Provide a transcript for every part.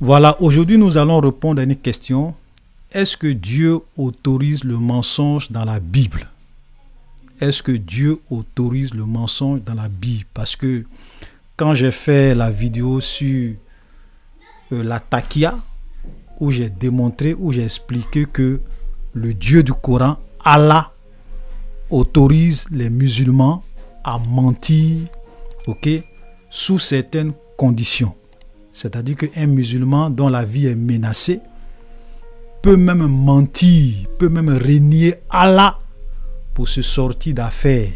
Voilà, aujourd'hui nous allons répondre à une question. Est-ce que Dieu autorise le mensonge dans la Bible? Est-ce que Dieu autorise le mensonge dans la Bible? Parce que quand j'ai fait la vidéo sur la taqiyya, où j'ai démontré, où j'ai expliqué que le Dieu du Coran, Allah, autorise les musulmans à mentir, ok, sous certaines conditions. C'est-à-dire qu'un musulman dont la vie est menacée peut même mentir, peut même renier Allah pour se sortir d'affaires.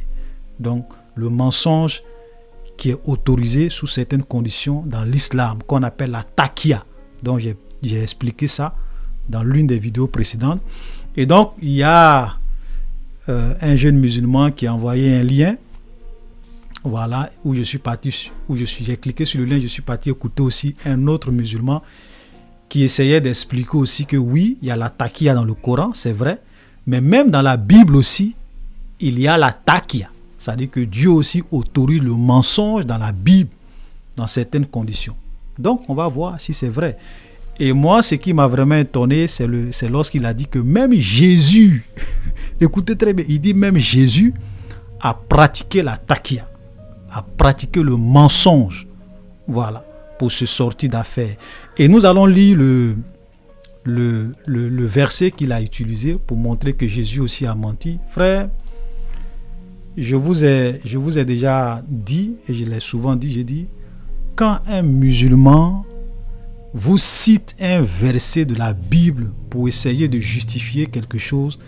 Donc, le mensonge qui est autorisé sous certaines conditions dans l'islam, qu'on appelle la taqiyya. Donc, j'ai expliqué ça dans l'une des vidéos précédentes. Et donc, il y a un jeune musulman qui a envoyé un lien. Voilà, où je suis parti, j'ai cliqué sur le lien, je suis parti écouter aussi un autre musulman qui essayait d'expliquer aussi que oui, il y a la taqiyya dans le Coran, c'est vrai, mais même dans la Bible aussi, il y a la taqiyya. C'est-à-dire que Dieu aussi autorise le mensonge dans la Bible, dans certaines conditions. Donc, on va voir si c'est vrai. Et moi, ce qui m'a vraiment étonné, c'est lorsqu'il a dit que même Jésus, écoutez très bien, il dit même Jésus a pratiqué la taqiyya, a pratiqué le mensonge, voilà, pour se sortir d'affaires. Et nous allons lire le verset qu'il a utilisé pour montrer que Jésus aussi a menti. Frère, je vous ai déjà dit, et je l'ai souvent dit, j'ai dit, quand un musulman vous cite un verset de la Bible pour essayer de justifier quelque chose,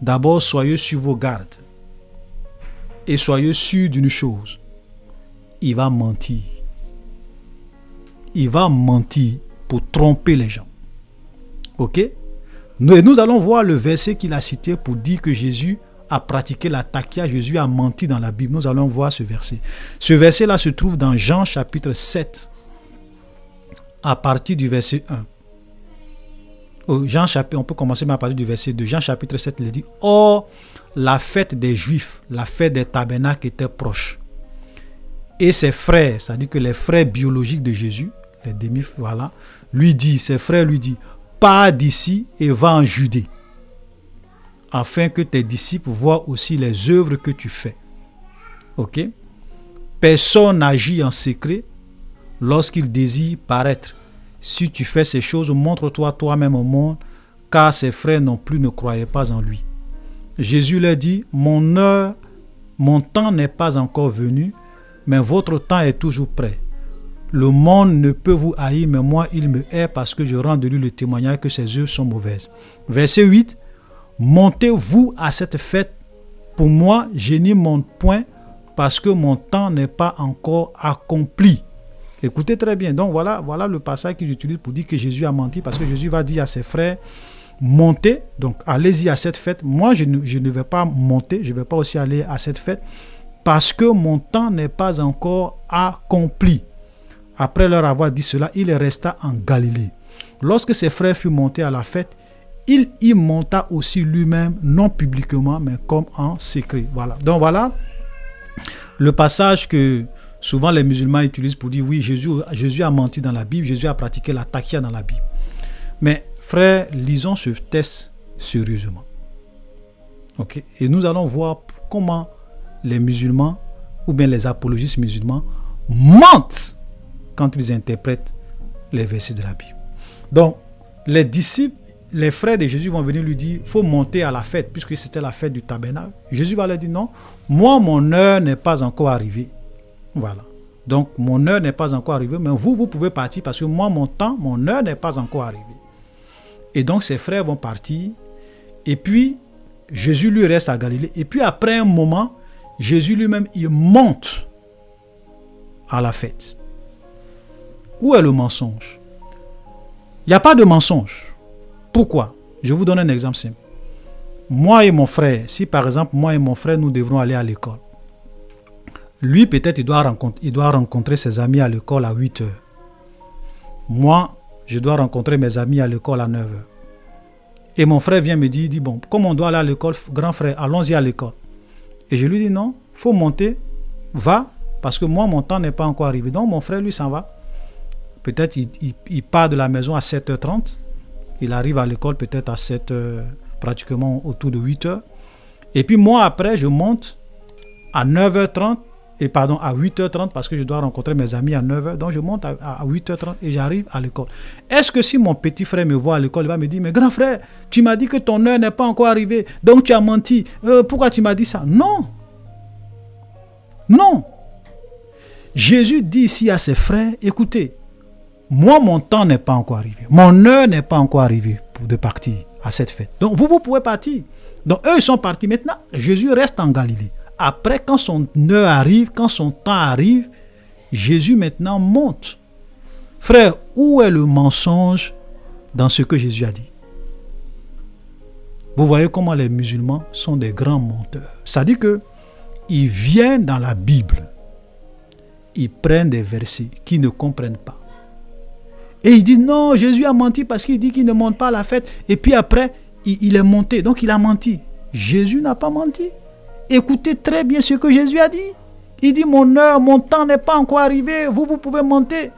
d'abord soyez sur vos gardes et soyez sûr d'une chose, il va mentir. Il va mentir pour tromper les gens. Ok? Nous allons voir le verset qu'il a cité pour dire que Jésus a pratiqué la taqiyya, Jésus a menti dans la Bible. Nous allons voir ce verset. Ce verset-là se trouve dans Jean chapitre 7, à partir du verset 1. Jean chapitre, on peut commencer à partir du verset 2. Jean chapitre 7, il dit, « Or, la fête des Juifs, la fête des tabernacles était proche. Et ses frères, c'est-à-dire que les frères biologiques de Jésus, les demi, voilà, ses frères lui disent, pars d'ici et va en Judée, afin que tes disciples voient aussi les œuvres que tu fais. » Ok? Personne n'agit en secret lorsqu'il désire paraître. Si tu fais ces choses, montre-toi toi-même au monde, car ses frères non plus ne croyaient pas en lui. Jésus leur dit, mon temps n'est pas encore venu, mais votre temps est toujours prêt. Le monde ne peut vous haïr, mais moi, il me hait parce que je rends de lui le témoignage que ses œuvres sont mauvaises. Verset 8. Montez-vous à cette fête. Pour moi, je n'y monte point parce que mon temps n'est pas encore accompli. Écoutez très bien. Donc, voilà le passage que j'utilise pour dire que Jésus a menti, parce que Jésus va dire à ses frères, montez, donc allez-y à cette fête. Moi, je ne vais pas monter, je ne vais pas aussi aller à cette fête, parce que mon temps n'est pas encore accompli. Après leur avoir dit cela, il resta en Galilée. Lorsque ses frères furent montés à la fête, il y monta aussi lui-même, non publiquement, mais comme en secret. Voilà. Donc voilà le passage que souvent les musulmans utilisent pour dire oui, Jésus a menti dans la Bible, Jésus a pratiqué la taqiyya dans la Bible. Mais frères, lisons ce texte sérieusement. Ok? Et nous allons voir comment les musulmans ou bien les apologistes musulmans mentent quand ils interprètent les versets de la Bible. Donc, les disciples, les frères de Jésus vont venir lui dire, il faut monter à la fête, puisque c'était la fête du tabernacle. Jésus va leur dire, non, moi, mon heure n'est pas encore arrivée. Voilà. Donc, mon heure n'est pas encore arrivée, mais vous pouvez partir, parce que moi, mon heure n'est pas encore arrivée. Et donc, ses frères vont partir, et puis, Jésus lui reste à Galilée. Et puis, après un moment, Jésus lui-même, il monte à la fête. Où est le mensonge? Il n'y a pas de mensonge. Pourquoi? Je vous donne un exemple simple. Moi et mon frère, si par exemple, moi et mon frère, nous devrons aller à l'école. Lui, peut-être, il doit rencontrer ses amis à l'école à 8 heures. Moi, je dois rencontrer mes amis à l'école à 9 heures. Et mon frère vient me dire, bon, comme on doit aller à l'école, grand frère, allons-y à l'école. Et je lui dis, non, il faut monter, va, parce que moi, mon temps n'est pas encore arrivé. Donc, mon frère, lui, s'en va. Peut-être il part de la maison à 7h30. Il arrive à l'école peut-être à 7h, pratiquement autour de 8h. Et puis moi, après, je monte à 9h30. Et pardon, à 8h30 parce que je dois rencontrer mes amis à 9h. Donc je monte à 8h30 et j'arrive à l'école. Est-ce que si mon petit frère me voit à l'école, il va me dire, mais grand frère, tu m'as dit que ton heure n'est pas encore arrivée, donc tu as menti. Pourquoi tu m'as dit ça? Non. Non. Jésus dit ici à ses frères, écoutez, moi mon temps n'est pas encore arrivé. Mon heure n'est pas encore arrivée de partir à cette fête. Donc vous pouvez partir. Donc eux, ils sont partis. Maintenant, Jésus reste en Galilée. Après, quand son heure arrive, quand son temps arrive, Jésus maintenant monte. Frère, où est le mensonge dans ce que Jésus a dit? Vous voyez comment les musulmans sont des grands menteurs. C'est-à-dire qu'ils viennent dans la Bible, ils prennent des versets qu'ils ne comprennent pas. Et ils disent non, Jésus a menti parce qu'il dit qu'il ne monte pas à la fête. Et puis après, il est monté, donc il a menti. Jésus n'a pas menti. Écoutez très bien ce que Jésus a dit. Il dit, mon heure, mon temps n'est pas encore arrivé. Vous pouvez monter.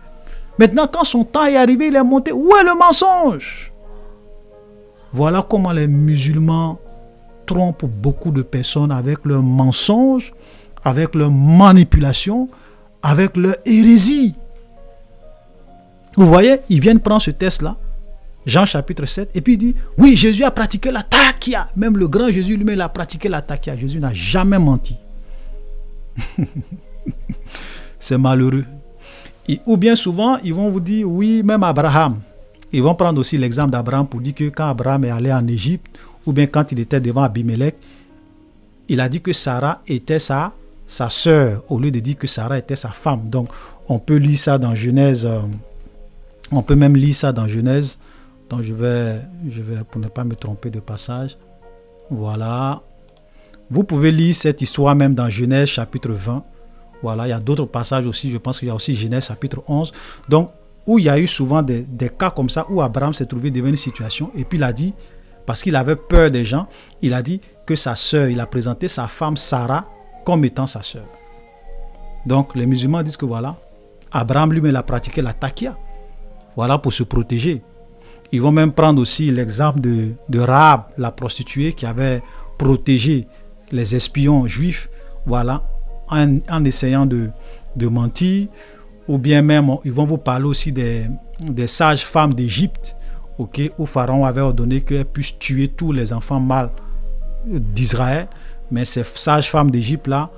Maintenant, quand son temps est arrivé, il est monté. Où est le mensonge? Voilà comment les musulmans trompent beaucoup de personnes avec leurs mensonges, avec leur manipulation, avec leur hérésie. Vous voyez, ils viennent prendre ce test-là. Jean chapitre 7, et puis il dit, oui, Jésus a pratiqué la taqia. Même le grand Jésus lui-même, il a pratiqué la taqia. Jésus n'a jamais menti. C'est malheureux. Ou bien souvent, ils vont vous dire, oui, même Abraham. Ils vont prendre aussi l'exemple d'Abraham pour dire que quand Abraham est allé en Égypte, ou bien quand il était devant Abimelech, il a dit que Sarah était sa sœur, au lieu de dire que Sarah était sa femme. Donc, on peut lire ça dans Genèse. On peut même lire ça dans Genèse. Donc je vais, pour ne pas me tromper de passage, voilà. Vous pouvez lire cette histoire même dans Genèse chapitre 20. Voilà, il y a d'autres passages aussi, je pense qu'il y a aussi Genèse chapitre 11. Donc, où il y a eu souvent des cas comme ça, où Abraham s'est trouvé devant une situation, et puis il a dit, parce qu'il avait peur des gens, il a dit que sa sœur, il a présenté sa femme Sarah comme étant sa sœur. Donc, les musulmans disent que voilà, Abraham lui-même a pratiqué la taqia. Voilà, pour se protéger. Ils vont même prendre aussi l'exemple de Rahab, la prostituée, qui avait protégé les espions juifs, voilà, en essayant de mentir. Ou bien même, ils vont vous parler aussi des sages femmes d'Égypte, okay, où Pharaon avait ordonné qu'elles puissent tuer tous les enfants mâles d'Israël. Mais ces sages femmes d'Égypte-là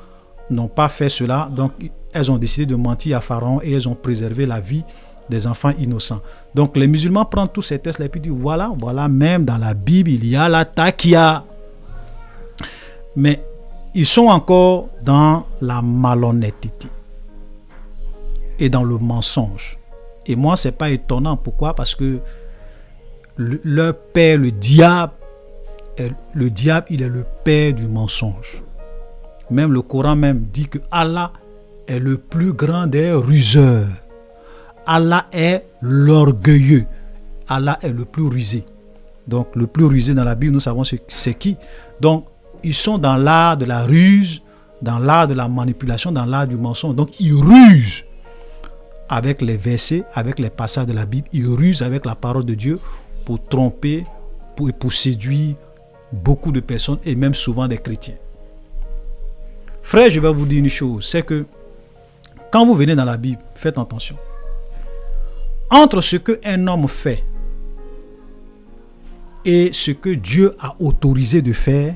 n'ont pas fait cela. Donc, elles ont décidé de mentir à Pharaon et elles ont préservé la vie des enfants innocents. Donc les musulmans prennent tous ces tests-là et puis disent voilà, même dans la Bible, il y a la taqia. Mais ils sont encore dans la malhonnêteté et dans le mensonge. Et moi, c'est pas étonnant. Pourquoi? Parce que leur père, le diable, il est le père du mensonge. Même le Coran même dit que Allah est le plus grand des ruseurs. Allah est l'orgueilleux. Allah est le plus rusé. Donc, le plus rusé dans la Bible, nous savons c'est qui. Donc, ils sont dans l'art de la ruse, dans l'art de la manipulation, dans l'art du mensonge. Donc, ils rusent avec les versets, avec les passages de la Bible. Ils rusent avec la parole de Dieu pour tromper, pour séduire beaucoup de personnes et même souvent des chrétiens. Frère, je vais vous dire une chose, c'est que quand vous venez dans la Bible, faites attention. Entre ce qu'un homme fait et ce que Dieu a autorisé de faire,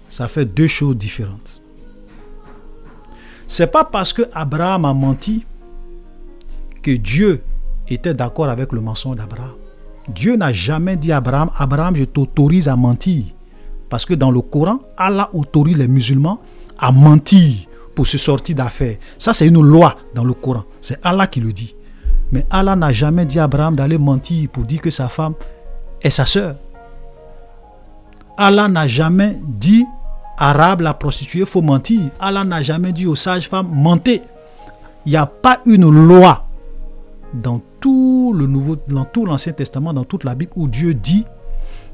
ça fait deux choses différentes. C'est pas parce que Abraham a menti que Dieu était d'accord avec le mensonge d'Abraham. Dieu n'a jamais dit à Abraham, Abraham, je t'autorise à mentir. Parce que dans le Coran, Allah autorise les musulmans à mentir pour se sortir d'affaires. Ça, c'est une loi dans le Coran. C'est Allah qui le dit. Mais Allah n'a jamais dit à Abraham d'aller mentir pour dire que sa femme est sa sœur. Allah n'a jamais dit à Rahab la prostituée, il faut mentir. Allah n'a jamais dit aux sages femmes, mentez. Il n'y a pas une loi dans tout le Nouveau, dans tout l'Ancien Testament, dans toute la Bible, où Dieu dit,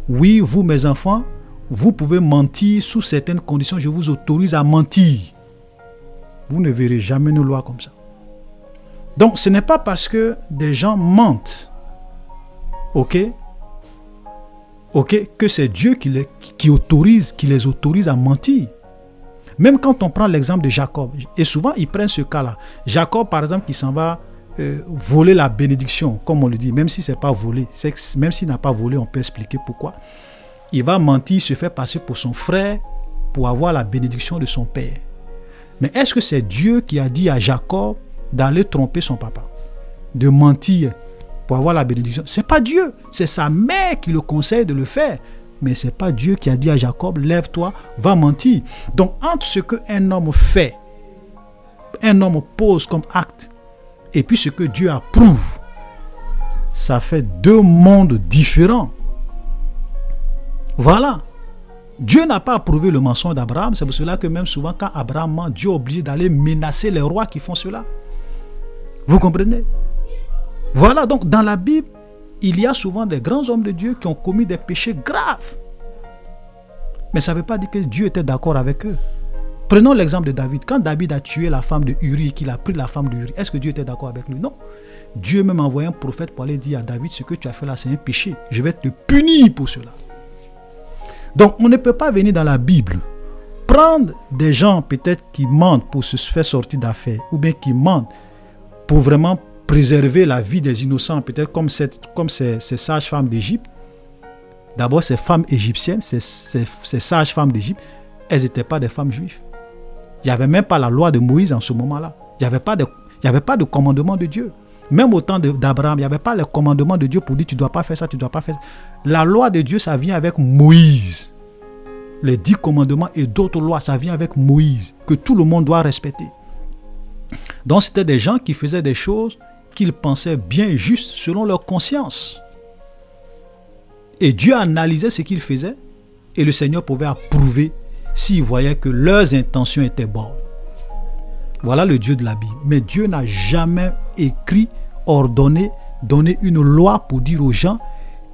oui, vous mes enfants, vous pouvez mentir sous certaines conditions, je vous autorise à mentir. Vous ne verrez jamais une loi comme ça. Donc, ce n'est pas parce que des gens mentent, ok, que c'est Dieu qui les autorise à mentir. Même quand on prend l'exemple de Jacob, et souvent ils prennent ce cas-là. Jacob, par exemple, qui s'en va voler la bénédiction, comme on le dit, même si ce n'est pas volé, même s'il n'a pas volé, on peut expliquer pourquoi. Il va mentir, se fait passer pour son frère pour avoir la bénédiction de son père. Mais est-ce que c'est Dieu qui a dit à Jacob d'aller tromper son papa, de mentir pour avoir la bénédiction? Ce n'est pas Dieu, c'est sa mère qui le conseille de le faire. Mais ce n'est pas Dieu qui a dit à Jacob, lève-toi, va mentir. Donc, entre ce qu'un homme fait, un homme pose comme acte, et puis ce que Dieu approuve, ça fait deux mondes différents. Voilà. Dieu n'a pas approuvé le mensonge d'Abraham. C'est pour cela que même souvent, quand Abraham ment, Dieu est obligé d'aller menacer les rois qui font cela. Vous comprenez? Voilà, donc dans la Bible, il y a souvent des grands hommes de Dieu qui ont commis des péchés graves. Mais ça ne veut pas dire que Dieu était d'accord avec eux. Prenons l'exemple de David. Quand David a tué la femme de Uri, qu'il a pris la femme de Uri, est-ce que Dieu était d'accord avec lui? Non. Dieu même a envoyé un prophète pour aller dire à David, ce que tu as fait là, c'est un péché. Je vais te punir pour cela. Donc, on ne peut pas venir dans la Bible, prendre des gens peut-être qui mentent pour se faire sortir d'affaires, ou bien qui mentent pour vraiment préserver la vie des innocents, peut-être comme ces sages-femmes d'Égypte. D'abord, ces femmes égyptiennes, ces sages-femmes d'Égypte, elles n'étaient pas des femmes juives. Il n'y avait même pas la loi de Moïse en ce moment-là. Il n'y avait pas de commandement de Dieu. Même au temps d'Abraham, il n'y avait pas le commandement de Dieu pour dire tu ne dois pas faire ça, tu ne dois pas faire ça. La loi de Dieu, ça vient avec Moïse. Les 10 commandements et d'autres lois, ça vient avec Moïse, que tout le monde doit respecter. Donc, c'était des gens qui faisaient des choses qu'ils pensaient bien justes selon leur conscience. Et Dieu analysait ce qu'ils faisaient et le Seigneur pouvait approuver s'il voyait que leurs intentions étaient bonnes. Voilà le Dieu de la Bible. Mais Dieu n'a jamais écrit, ordonné, donné une loi pour dire aux gens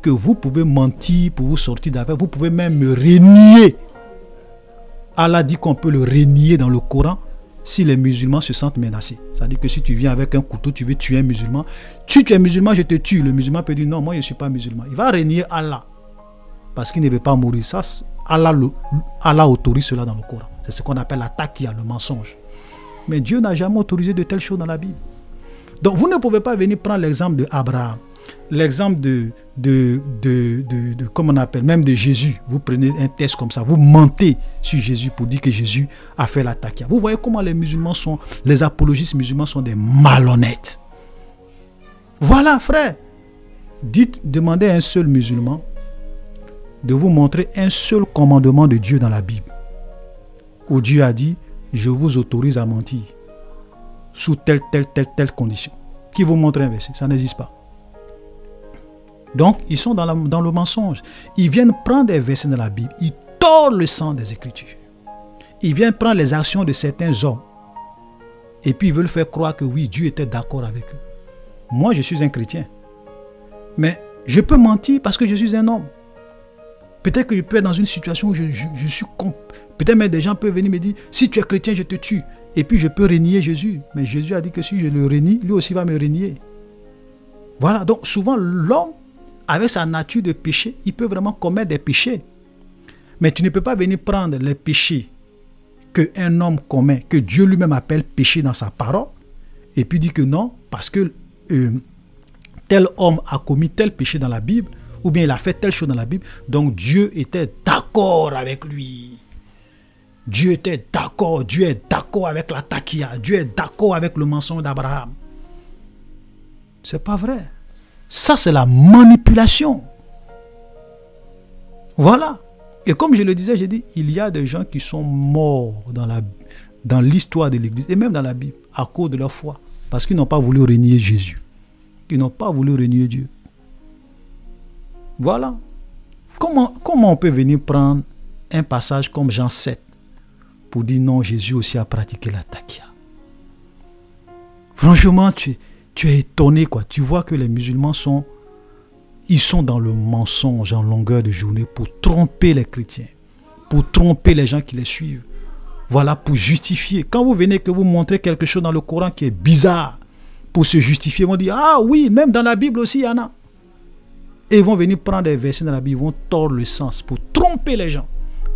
que vous pouvez mentir pour vous sortir d'affaires. Vous pouvez même me renier. Allah dit qu'on peut le renier dans le Coran si les musulmans se sentent menacés. C'est-à-dire que si tu viens avec un couteau, tu veux tuer un musulman. Si tu es musulman, je te tue. Le musulman peut dire non, moi je ne suis pas musulman. Il va renier Allah parce qu'il ne veut pas mourir. Ça, Allah autorise cela dans le Coran. C'est ce qu'on appelle la taqiyya, le mensonge. Mais Dieu n'a jamais autorisé de telles choses dans la Bible. Donc vous ne pouvez pas venir prendre l'exemple d'Abraham, l'exemple comment on appelle, même de Jésus. Vous prenez un texte comme ça, vous mentez sur Jésus pour dire que Jésus a fait la taqiyya. Vous voyez comment les apologistes musulmans sont des malhonnêtes. Voilà, frère. Demandez à un seul musulman de vous montrer un seul commandement de Dieu dans la Bible, où Dieu a dit je vous autorise à mentir sous telle condition. Qui vous montre un verset? Ça n'existe pas. Donc, ils sont dans le mensonge. Ils viennent prendre des versets dans la Bible. Ils tordent le sens des Écritures. Ils viennent prendre les actions de certains hommes. Et puis, ils veulent faire croire que oui, Dieu était d'accord avec eux. Moi, je suis un chrétien. Mais je peux mentir parce que je suis un homme. Peut-être que je peux être dans une situation où je suis... Peut-être même des gens peuvent venir me dire, si tu es chrétien, je te tue. Et puis je peux renier Jésus. Mais Jésus a dit que si je le renie, lui aussi va me renier. Voilà, donc souvent l'homme, avec sa nature de péché, il peut vraiment commettre des péchés. Mais tu ne peux pas venir prendre les péchés qu'un homme commet, que Dieu lui-même appelle péché dans sa parole, et puis dire que non, parce que tel homme a commis tel péché dans la Bible, ou bien il a fait telle chose dans la Bible, donc Dieu était d'accord avec lui. Dieu était d'accord, Dieu est d'accord avec la taqiyya, Dieu est d'accord avec le mensonge d'Abraham. C'est pas vrai. Ça, c'est la manipulation. Voilà. Et comme je le disais, j'ai dit, il y a des gens qui sont morts dans l'histoire de l'Église, et même dans la Bible, à cause de leur foi, parce qu'ils n'ont pas voulu renier Jésus. Ils n'ont pas voulu renier Dieu. Voilà. Comment on peut venir prendre un passage comme Jean 7 pour dire non, Jésus aussi a pratiqué la taqiyya? Franchement, tu es étonné, quoi. Tu vois que les musulmans sont dans le mensonge en longueur de journée pour tromper les chrétiens, pour tromper les gens qui les suivent. Voilà, pour justifier. Quand vous venez que vous montrez quelque chose dans le Coran qui est bizarre, pour se justifier, ils vont dire, ah oui, même dans la Bible aussi, il y en a. Et ils vont venir prendre des versets dans la Bible, ils vont tordre le sens pour tromper les gens.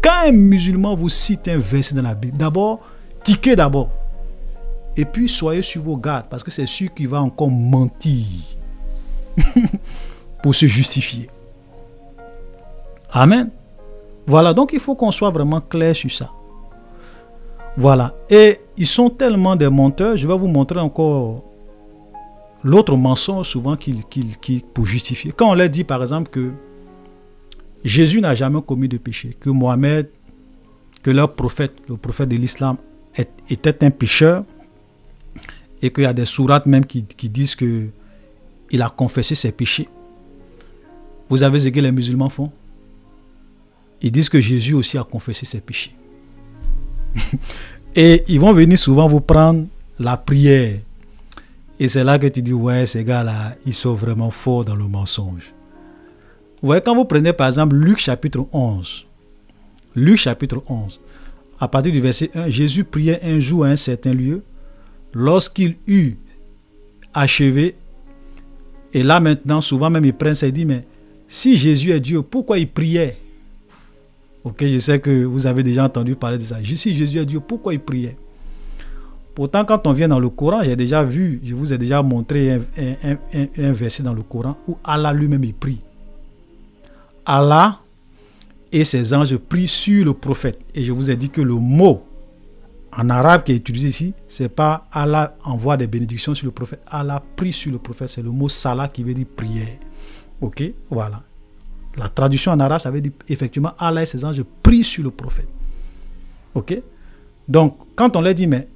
Quand un musulman vous cite un verset dans la Bible, d'abord, tiquez d'abord. Et puis, soyez sur vos gardes, parce que c'est sûr qu'il va encore mentir pour se justifier. Amen. Voilà, donc il faut qu'on soit vraiment clair sur ça. Voilà, et ils sont tellement des menteurs, je vais vous montrer encore l'autre mensonge souvent pour justifier. Quand on leur dit par exemple que Jésus n'a jamais commis de péché, que Mohammed, que leur prophète, le prophète de l'islam, était un pécheur, et qu'il y a des sourates même qui disent qu'il a confessé ses péchés. Vous avez ce que les musulmans font? Ils disent que Jésus aussi a confessé ses péchés. Et ils vont venir souvent vous prendre la prière. Et c'est là que tu dis, ouais, ces gars-là, ils sont vraiment forts dans le mensonge. Vous voyez, quand vous prenez par exemple Luc chapitre 11, Luc chapitre 11, à partir du verset 1, Jésus priait un jour à un certain lieu, lorsqu'il eut achevé, et là maintenant, souvent même ils prennent ça et disent, mais si Jésus est Dieu, pourquoi il priait? Ok, je sais que vous avez déjà entendu parler de ça. Si Jésus est Dieu, pourquoi il priait? Pourtant, quand on vient dans le Coran, j'ai déjà vu, je vous ai déjà montré un verset dans le Coran où Allah lui-même il prie. Allah et ses anges prient sur le prophète. Et je vous ai dit que le mot en arabe qui est utilisé ici, c'est pas Allah envoie des bénédictions sur le prophète. Allah prie sur le prophète. C'est le mot salat qui veut dire prière. Ok, voilà. La traduction en arabe, ça veut dire effectivement Allah et ses anges prient sur le prophète. Ok? Donc, quand on leur dit, mais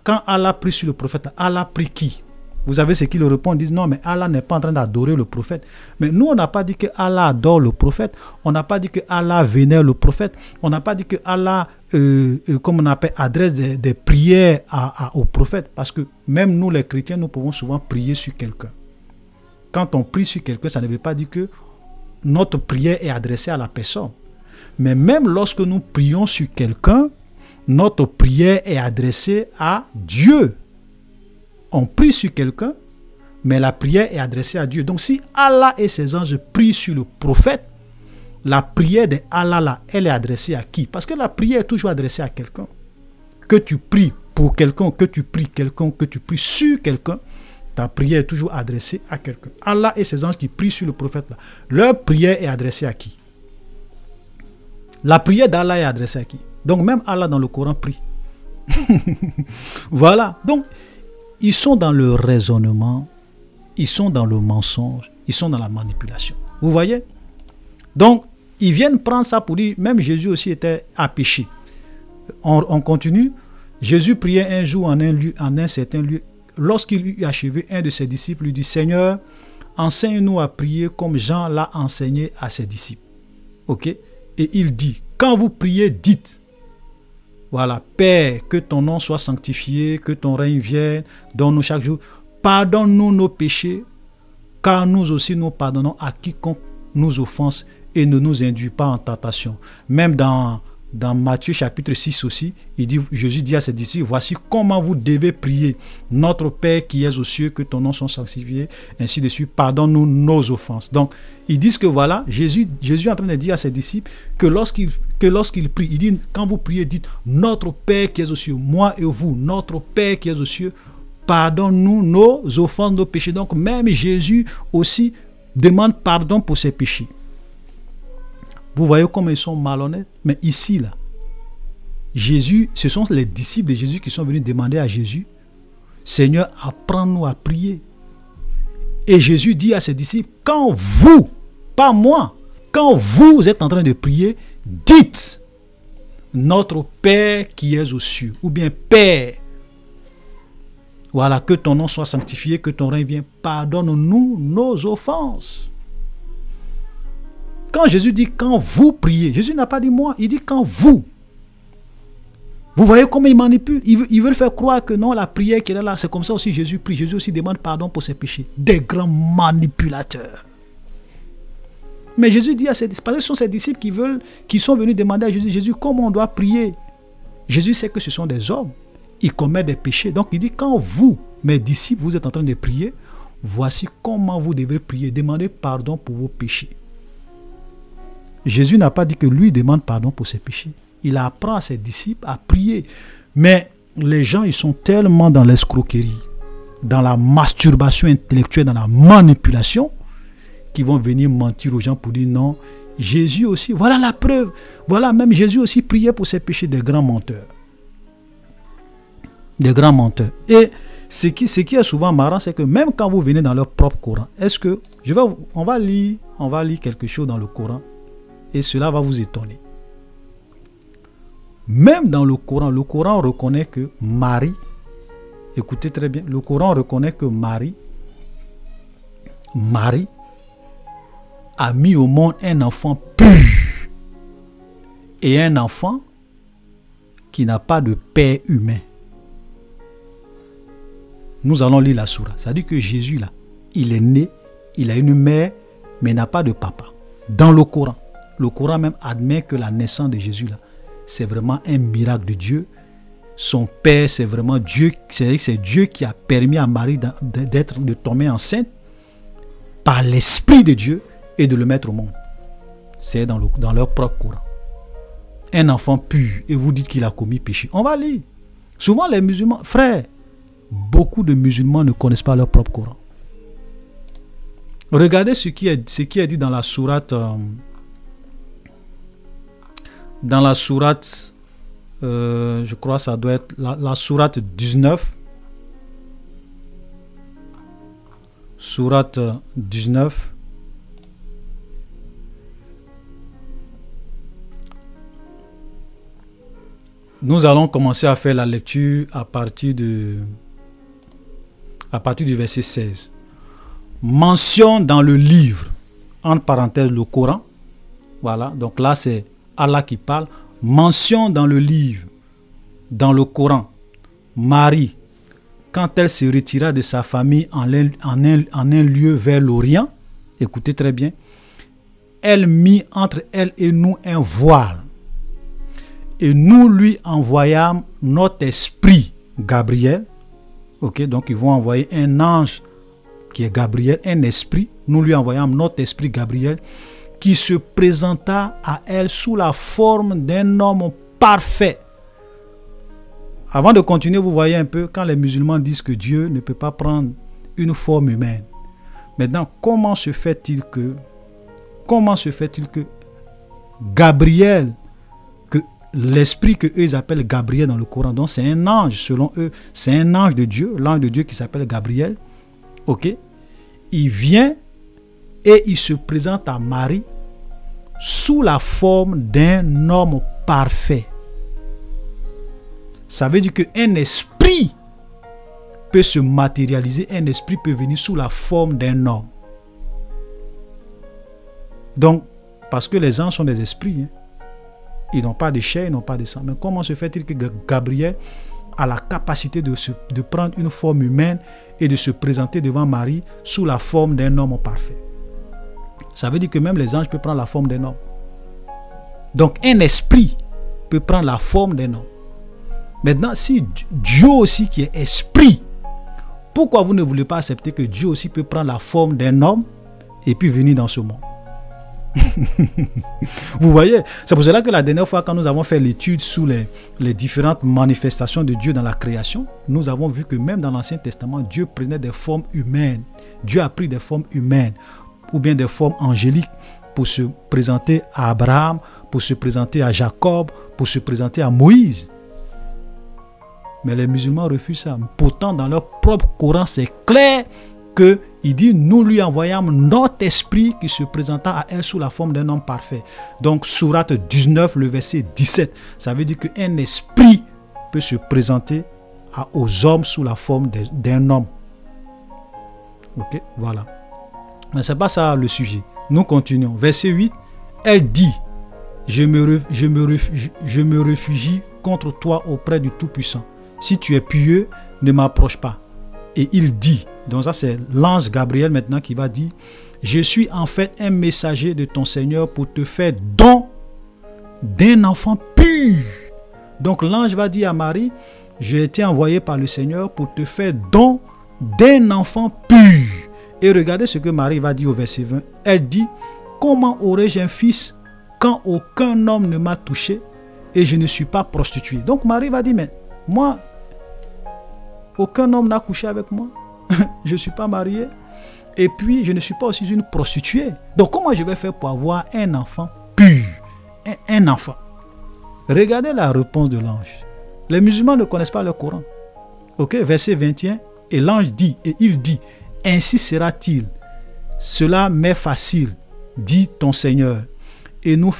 quand Allah prie sur le prophète, Allah prie qui? Vous savez ce qu'ils répondent? Ils disent non, mais Allah n'est pas en train d'adorer le prophète. Mais nous, on n'a pas dit que Allah adore le prophète. On n'a pas dit que Allah vénère le prophète. On n'a pas dit que Allah, comme on appelle, adresse des prières au prophète. Parce que même nous, les chrétiens, nous pouvons souvent prier sur quelqu'un. Quand on prie sur quelqu'un, ça ne veut pas dire que notre prière est adressée à la personne. Mais même lorsque nous prions sur quelqu'un, notre prière est adressée à Dieu. On prie sur quelqu'un, mais la prière est adressée à Dieu. Donc si Allah et ses anges prient sur le prophète, la prière de Allah là, elle est adressée à qui? Parce que la prière est toujours adressée à quelqu'un. Que tu pries pour quelqu'un, que tu pries quelqu'un, que tu pries sur quelqu'un, ta prière est toujours adressée à quelqu'un. Allah et ses anges qui prient sur le prophète là, leur prière est adressée à qui? La prière d'Allah est adressée à qui? Donc même Allah dans le Coran prie. Voilà. Donc ils sont dans le raisonnement, ils sont dans le mensonge, ils sont dans la manipulation. Vous voyez? Donc ils viennent prendre ça pour dire, même Jésus aussi était à pécher. On continue. Jésus priait un jour en un certain lieu. Lorsqu'il eut achevé, un de ses disciples lui dit, Seigneur, enseigne-nous à prier comme Jean l'a enseigné à ses disciples. Ok? Et il dit, quand vous priez, dites, voilà, Père, que ton nom soit sanctifié, que ton règne vienne, donne-nous chaque jour, pardonne-nous nos péchés, car nous aussi nous pardonnons à quiconque nous offense et ne nous induit pas en tentation. Même dans Matthieu chapitre 6 aussi, Jésus dit à ses disciples, voici comment vous devez prier. Notre Père qui es aux cieux, que ton nom soit sanctifié, ainsi de suite, pardonne-nous nos offenses. Donc, ils disent que voilà, Jésus est en train de dire à ses disciples que lorsqu'il prie, il dit, quand vous priez, dites, notre Père qui es aux cieux, moi et vous, notre Père qui es aux cieux, pardonne-nous nos offenses, nos péchés. Donc, même Jésus aussi demande pardon pour ses péchés. Vous voyez comment ils sont malhonnêtes. Mais ici, là, Jésus, ce sont les disciples de Jésus qui sont venus demander à Jésus, Seigneur, apprends-nous à prier. Et Jésus dit à ses disciples, quand vous, pas moi, quand vous êtes en train de prier, dites, notre Père qui es aux cieux, ou bien Père, voilà, que ton nom soit sanctifié, que ton règne vienne, pardonne-nous nos offenses. Quand Jésus dit quand vous priez, Jésus n'a pas dit moi, il dit quand vous. Vous voyez comment il manipule? Ils veulent faire croire que non, la prière qui est là, c'est comme ça aussi Jésus prie. Jésus aussi demande pardon pour ses péchés. Des grands manipulateurs. Mais Jésus dit à ses disciples, parce que ce sont ses disciples qui sont venus demander à Jésus, Jésus, comment on doit prier? Jésus sait que ce sont des hommes. Ils commettent des péchés. Donc il dit quand vous mes disciples, vous êtes en train de prier, voici comment vous devez prier, demandez pardon pour vos péchés. Jésus n'a pas dit que lui demande pardon pour ses péchés. Il apprend à ses disciples à prier. Mais les gens, ils sont tellement dans l'escroquerie, dans la masturbation intellectuelle, dans la manipulation, qu'ils vont venir mentir aux gens pour dire non, Jésus aussi, voilà la preuve. Voilà, même Jésus aussi priait pour ses péchés, des grands menteurs. Des grands menteurs. Et ce qui est souvent marrant, c'est que même quand vous venez dans leur propre Coran, on va lire quelque chose dans le Coran et cela va vous étonner. Même dans le Coran reconnaît que Marie, écoutez très bien, le Coran reconnaît que Marie a mis au monde un enfant pur et un enfant qui n'a pas de père humain. Nous allons lire la sourate. Ça dit que Jésus là, il est né, il a une mère, mais il n'a pas de papa. Dans le Coran même admet que la naissance de Jésus là, c'est vraiment un miracle de Dieu. Son père, c'est vraiment Dieu. C'est Dieu qui a permis à Marie de tomber enceinte par l'Esprit de Dieu et de le mettre au monde. C'est dans leur propre Coran. Un enfant pur et vous dites qu'il a commis péché. On va lire. Souvent les musulmans, frères, beaucoup de musulmans ne connaissent pas leur propre Coran. Regardez ce qui est dit dans la sourate. Dans la sourate, je crois que ça doit être la sourate 19. Sourate 19. Nous allons commencer à faire la lecture à partir du verset 16. Mention dans le livre, entre parenthèses le Coran. Voilà, donc là c'est Allah qui parle. Mention dans le livre, dans le Coran, Marie, quand elle se retira de sa famille en un lieu vers l'Orient, écoutez très bien, elle mit entre elle et nous un voile. Et nous lui envoyâmes notre esprit, Gabriel. Ok, donc ils vont envoyer un ange qui est Gabriel, un esprit. Nous lui envoyâmes notre esprit, Gabriel, qui se présenta à elle sous la forme d'un homme parfait. Avant de continuer, vous voyez un peu, quand les musulmans disent que Dieu ne peut pas prendre une forme humaine. Maintenant, comment se fait-il que Gabriel, que l'esprit que eux ils appellent Gabriel dans le Coran, donc c'est un ange selon eux, c'est un ange de Dieu, l'ange de Dieu qui s'appelle Gabriel, ok, il vient et il se présente à Marie sous la forme d'un homme parfait. Ça veut dire qu'un esprit peut se matérialiser, un esprit peut venir sous la forme d'un homme. Donc, parce que les anges sont des esprits, hein. Ils n'ont pas de chair, ils n'ont pas de sang. Mais comment se fait-il que Gabriel a la capacité de prendre une forme humaine et de se présenter devant Marie sous la forme d'un homme parfait? Ça veut dire que même les anges peuvent prendre la forme d'un homme. Donc un esprit peut prendre la forme d'un homme. Maintenant, si Dieu aussi qui est esprit, pourquoi vous ne voulez pas accepter que Dieu aussi peut prendre la forme d'un homme et puis venir dans ce monde? Vous voyez, c'est pour cela que la dernière fois quand nous avons fait l'étude sur les différentes manifestations de Dieu dans la création, nous avons vu que même dans l'Ancien Testament, Dieu prenait des formes humaines. Dieu a pris des formes humaines ou bien des formes angéliques pour se présenter à Abraham, pour se présenter à Jacob, pour se présenter à Moïse. Mais les musulmans refusent ça. Pourtant, dans leur propre Coran, c'est clair qu'il dit, nous lui envoyâmes notre esprit qui se présenta à elle sous la forme d'un homme parfait. Donc, sourate 19, le verset 17, ça veut dire qu'un esprit peut se présenter aux hommes sous la forme d'un homme. Ok, voilà. Mais ce n'est pas ça le sujet. Nous continuons. Verset 8, elle dit, je me réfugie contre toi auprès du Tout-Puissant. Si tu es pieux, ne m'approche pas. Et il dit, donc ça c'est l'ange Gabriel maintenant qui va dire, je suis en fait un messager de ton Seigneur pour te faire don d'un enfant pur. Donc l'ange va dire à Marie, j'ai été envoyé par le Seigneur pour te faire don d'un enfant pur. Et regardez ce que Marie va dire au verset 20. Elle dit, comment aurais-je un fils quand aucun homme ne m'a touché et je ne suis pas prostituée? Donc Marie va dire, mais moi, aucun homme n'a couché avec moi. Je ne suis pas mariée. Et puis, je ne suis pas aussi une prostituée. Donc, comment je vais faire pour avoir un enfant pur? Un enfant. Regardez la réponse de l'ange. Les musulmans ne connaissent pas le Coran. Ok, verset 21. Et l'ange dit, et il dit, ainsi sera-t-il. Cela m'est facile, dit ton Seigneur. Et nous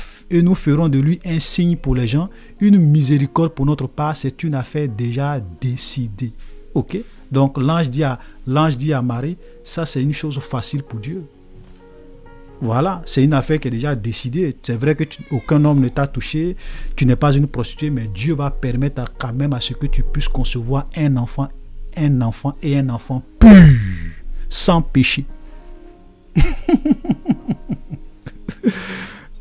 ferons de lui un signe pour les gens, une miséricorde pour notre part. C'est une affaire déjà décidée. Ok? Donc l'ange dit à Marie, ça c'est une chose facile pour Dieu. Voilà, c'est une affaire qui est déjà décidée. C'est vrai que aucun homme ne t'a touché, tu n'es pas une prostituée, mais Dieu va permettre quand même à ce que tu puisses concevoir un enfant et un enfant pur, sans péché.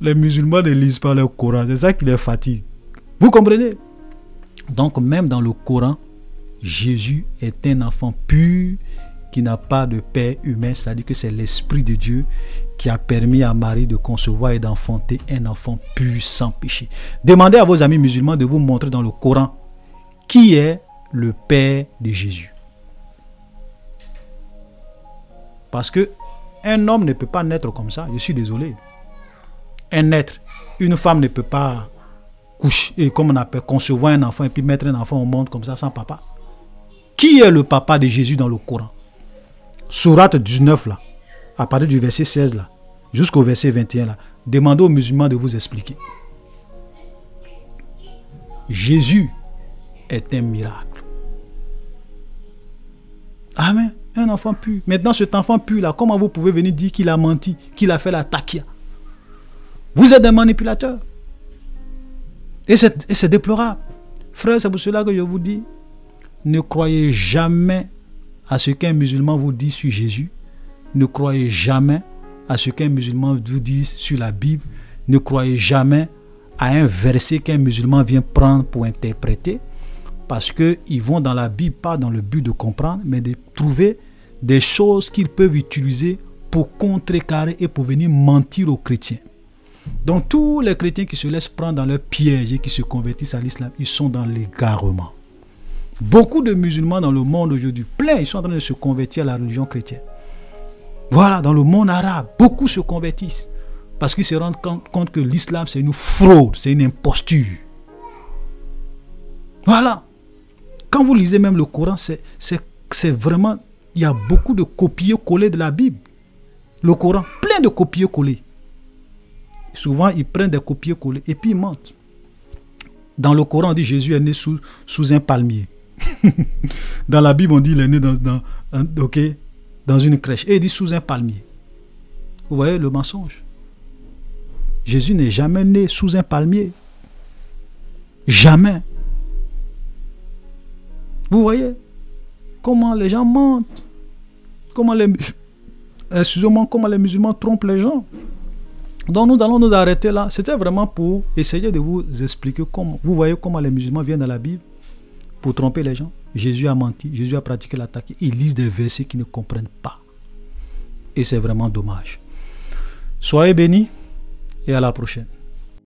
Les musulmans ne lisent pas le Coran, c'est ça qui les fatigue. Vous comprenez? Donc même dans le Coran, Jésus est un enfant pur qui n'a pas de père humain, c'est-à-dire que c'est l'Esprit de Dieu qui a permis à Marie de concevoir et d'enfanter un enfant pur sans péché. Demandez à vos amis musulmans de vous montrer dans le Coran qui est le père de Jésus. Parce que un homme ne peut pas naître comme ça, je suis désolé. Un être, une femme ne peut pas coucher, comme on appelle, concevoir un enfant et puis mettre un enfant au monde comme ça sans papa. Qui est le papa de Jésus dans le Coran? Sourate 19 là, à partir du verset 16 là, jusqu'au verset 21 là. Demandez aux musulmans de vous expliquer. Jésus est un miracle. Amen. Un enfant pur. Maintenant, cet enfant pur là, comment vous pouvez venir dire qu'il a menti, qu'il a fait la takia? Vous êtes des manipulateurs. Et c'est déplorable. Frère, c'est pour cela que je vous dis, ne croyez jamais à ce qu'un musulman vous dit sur Jésus. Ne croyez jamais à ce qu'un musulman vous dit sur la Bible. Ne croyez jamais à un verset qu'un musulman vient prendre pour interpréter. Parce qu'ils vont dans la Bible, pas dans le but de comprendre, mais de trouver des choses qu'ils peuvent utiliser pour contrecarrer et pour venir mentir aux chrétiens. Donc tous les chrétiens qui se laissent prendre dans leur piège et qui se convertissent à l'islam, ils sont dans l'égarement. Beaucoup de musulmans dans le monde aujourd'hui, plein, ils sont en train de se convertir à la religion chrétienne. Voilà, dans le monde arabe, beaucoup se convertissent. Parce qu'ils se rendent compte que l'islam, c'est une fraude, c'est une imposture. Voilà. Quand vous lisez même le Coran, c'est vraiment, il y a beaucoup de copier-coller de la Bible. Le Coran, plein de copier-coller. Souvent, ils prennent des copier-coller et puis ils mentent. Dans le Coran, on dit Jésus est né sous un palmier. Dans la Bible, on dit qu'il est né dans une crèche. Et il dit sous un palmier. Vous voyez le mensonge? Jésus n'est jamais né sous un palmier. Jamais. Vous voyez comment les gens mentent? Comment les musulmans trompent les gens? Donc nous allons nous arrêter là. C'était vraiment pour essayer de vous expliquer comment. Vous voyez comment les musulmans viennent dans la Bible pour tromper les gens. Jésus a menti, Jésus a pratiqué l'attaque. Ils lisent des versets qu'ils ne comprennent pas. Et c'est vraiment dommage. Soyez bénis et à la prochaine.